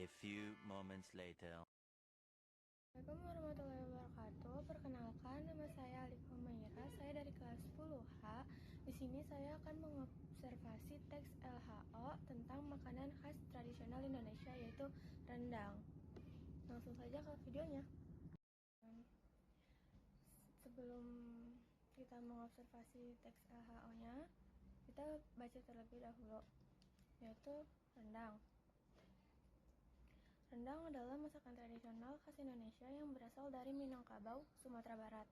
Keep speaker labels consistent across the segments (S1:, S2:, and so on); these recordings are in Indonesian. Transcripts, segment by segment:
S1: A few moments later.
S2: Assalamualaikum warahmatullahi wabarakatuh. Perkenalkan, nama saya Alif Humaira. Saya dari kelas 10H. Di sini saya akan mengobservasi teks LHO tentang makanan khas tradisional Indonesia, yaitu rendang. Langsung saja ke videonya. Sebelum kita mengobservasi teks LHO-nya, kita baca terlebih dahulu, yaitu rendang. Rendang adalah masakan tradisional khas Indonesia yang berasal dari Minangkabau, Sumatera Barat.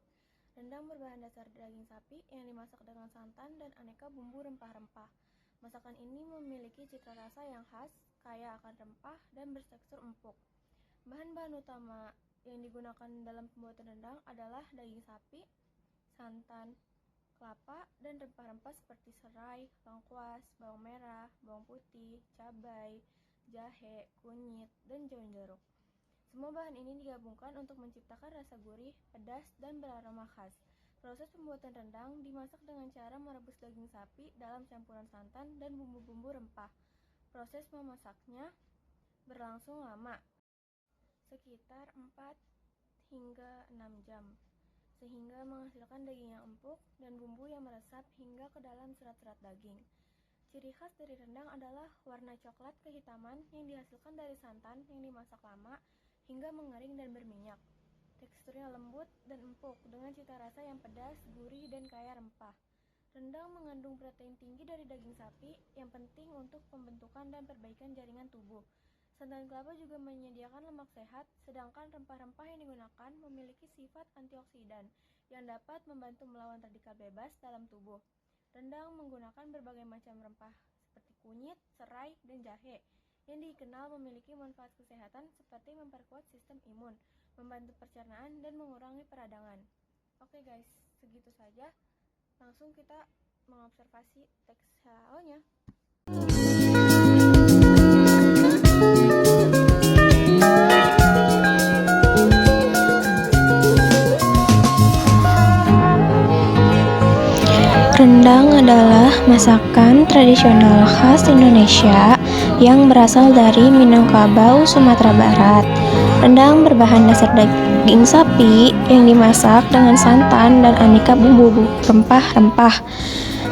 S2: Rendang berbahan dasar daging sapi yang dimasak dengan santan dan aneka bumbu rempah-rempah. Masakan ini memiliki cita rasa yang khas, kaya akan rempah, dan bertekstur empuk. Bahan-bahan utama yang digunakan dalam pembuatan rendang adalah daging sapi, santan, kelapa, dan rempah-rempah seperti serai, lengkuas, bawang merah, bawang putih, cabai, jahe, kunyit, dan daun jeruk. Semua bahan ini digabungkan untuk menciptakan rasa gurih, pedas, dan beraroma khas. Proses pembuatan rendang dimasak dengan cara merebus daging sapi dalam campuran santan dan bumbu-bumbu rempah. Proses memasaknya berlangsung lama, sekitar 4 hingga 6 jam, sehingga menghasilkan daging yang empuk dan bumbu yang meresap hingga ke dalam serat-serat daging. Ciri khas dari rendang adalah warna coklat kehitaman yang dihasilkan dari santan yang dimasak lama hingga mengering dan berminyak. Teksturnya lembut dan empuk dengan cita rasa yang pedas, gurih, dan kaya rempah. Rendang mengandung protein tinggi dari daging sapi yang penting untuk pembentukan dan perbaikan jaringan tubuh. Santan kelapa juga menyediakan lemak sehat, sedangkan rempah-rempah yang digunakan memiliki sifat antioksidan yang dapat membantu melawan radikal bebas dalam tubuh. Rendang menggunakan berbagai macam rempah seperti kunyit, serai, dan jahe yang dikenal memiliki manfaat kesehatan seperti memperkuat sistem imun, membantu pencernaan, dan mengurangi peradangan. Oke guys, segitu saja. Langsung kita mengobservasi teks HO-nya.
S3: Rendang adalah masakan tradisional khas Indonesia yang berasal dari Minangkabau, Sumatera Barat. Rendang berbahan dasar daging sapi yang dimasak dengan santan dan aneka bumbu rempah-rempah.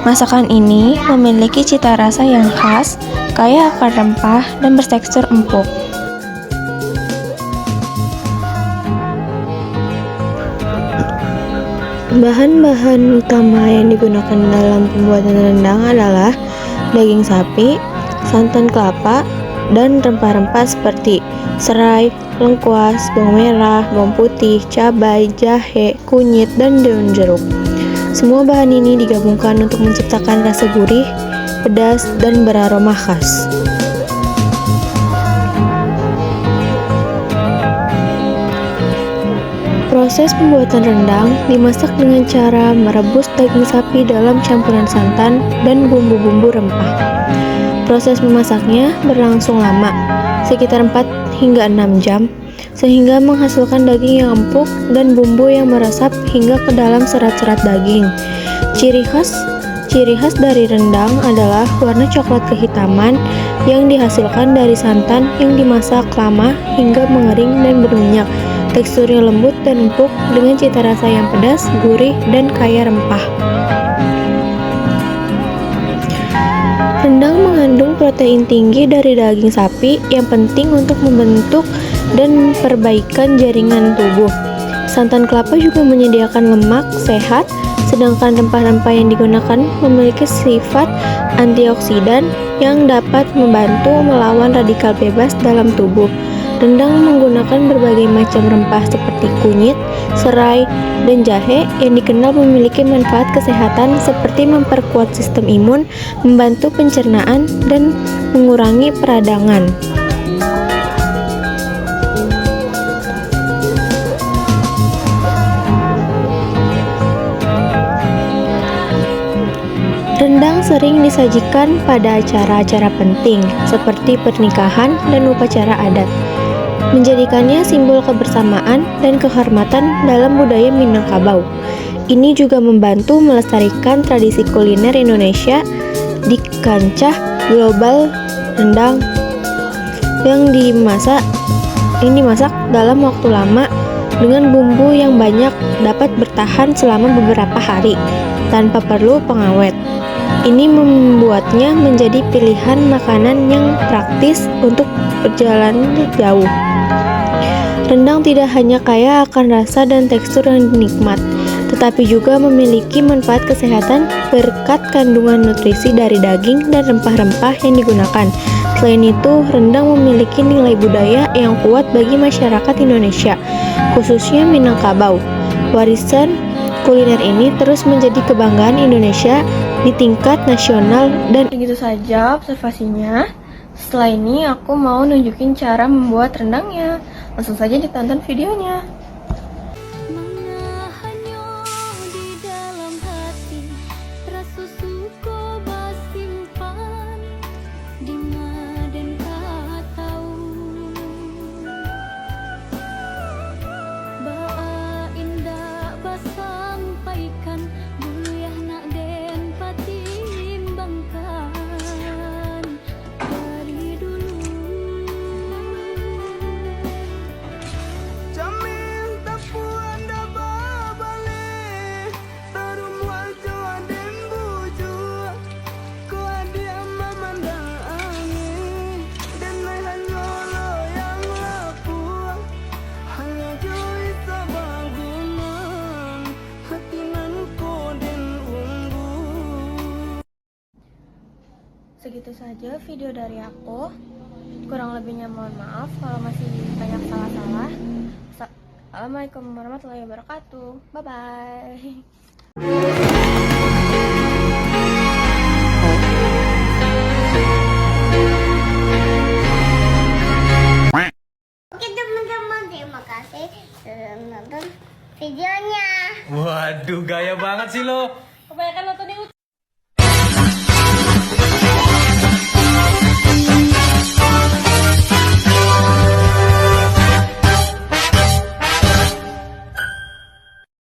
S3: Masakan ini memiliki cita rasa yang khas, kaya akan rempah, dan bertekstur empuk. Bahan-bahan utama yang digunakan dalam pembuatan rendang adalah daging sapi, santan kelapa, dan rempah-rempah seperti serai, lengkuas, bawang merah, bawang putih, cabai, jahe, kunyit, dan daun jeruk. Semua bahan ini digabungkan untuk menciptakan rasa gurih, pedas, dan beraroma khas. Proses pembuatan rendang dimasak dengan cara merebus daging sapi dalam campuran santan dan bumbu-bumbu rempah. Proses memasaknya berlangsung lama, sekitar 4 hingga 6 jam, sehingga menghasilkan daging yang empuk dan bumbu yang meresap hingga ke dalam serat-serat daging. Ciri khas dari rendang adalah warna coklat kehitaman yang dihasilkan dari santan yang dimasak lama hingga mengering dan berminyak. Teksturnya lembut dan empuk dengan cita rasa yang pedas, gurih, dan kaya rempah. Rendang mengandung protein tinggi dari daging sapi yang penting untuk membentuk dan perbaikan jaringan tubuh. Santan kelapa juga menyediakan lemak sehat, sedangkan rempah-rempah yang digunakan memiliki sifat antioksidan yang dapat membantu melawan radikal bebas dalam tubuh. Rendang menggunakan berbagai macam rempah seperti kunyit, serai, dan jahe yang dikenal memiliki manfaat kesehatan seperti memperkuat sistem imun, membantu pencernaan, dan mengurangi peradangan. Rendang sering disajikan pada acara-acara penting seperti pernikahan dan upacara adat, menjadikannya simbol kebersamaan dan kehormatan dalam budaya Minangkabau. Ini juga membantu melestarikan tradisi kuliner Indonesia di kancah global. Rendang yang dimasak dalam waktu lama dengan bumbu yang banyak dapat bertahan selama beberapa hari tanpa perlu pengawet. Ini membuatnya menjadi pilihan makanan yang praktis untuk perjalanan jauh. Rendang tidak hanya kaya akan rasa dan tekstur yang nikmat, tetapi juga memiliki manfaat kesehatan berkat kandungan nutrisi dari daging dan rempah-rempah yang digunakan. Selain itu, rendang memiliki nilai budaya yang kuat bagi masyarakat Indonesia, khususnya Minangkabau. Warisan kuliner ini terus menjadi kebanggaan Indonesia di tingkat nasional dan
S2: Begitu saja observasinya. Setelah ini aku mau nunjukin cara membuat rendangnya. Langsung saja ditonton videonya. Segitu saja video dari aku. Kurang lebihnya mohon maaf kalau masih banyak salah-salah. Assalamualaikum warahmatullahi wabarakatuh. Bye bye.